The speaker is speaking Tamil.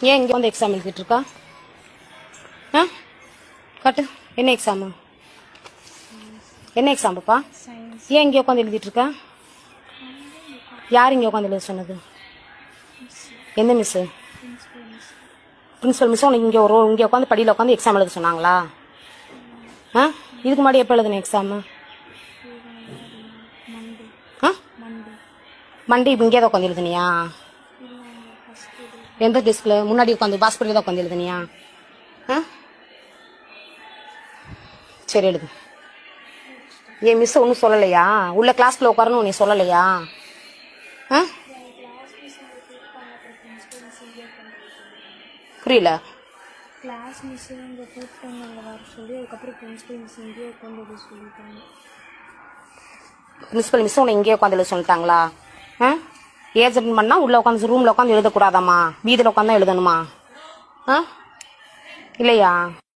ஏன் இங்கே வந்து எக்ஸாம் எழுதிட்டு இருக்கா? ஆ காட்டு, என்ன எக்ஸாமு? என்ன எக்ஸாம் பாப்பா? ஏன் இங்கே உட்காந்து எழுதிட்டு இருக்கா? யார் இங்கே உட்காந்து எழுத சொன்னது? எந்த மிஸ்ஸு? பிரின்சிபல் மிஸ் உனக்கு இங்கே உட்காந்து படியில் உட்காந்து எக்ஸாம் எழுத சொன்னாங்களா? ஆ இதுக்கு முன்னாடி எப்போ எழுதுன எக்ஸாமு? ஆ மண்டே இப்போ இங்கே தான் உட்காந்து எழுதுனியா? எந்த டெஸ்கில்? முன்னாடி உட்காந்து பாஸ்பரியில் தான் உட்காந்து எழுதுனியா? ஆ சரி எழுது. ஏன் மிஸ் ஒன்றும் சொல்லலையா? உள்ள கிளாஸ்க்குள்ள உட்காரணும் நீ சொல்லலையா? ஆ புரியல. கிளாஸ் மிஸ் இங்கே கூப்பிட்டாங்க வர சொல்லி, அதுக்கப்புறம் பிரின்சிபல் மிஸ் இங்கேயே உட்காந்து சொல்லிட்டாங்க. பிரின்சிபல் மிஸ் உன்னை இங்கேயே உட்காந்து எழுத சொல்லிட்டாங்களா? ஆ ஏஜென்ட் பண்ணால் உள்ளே உட்காந்து ரூமில் உட்காந்து எழுதக்கூடாதாம்மா? வீதியில் உட்காந்து தான் எழுதணுமா? ஆ இல்லையா?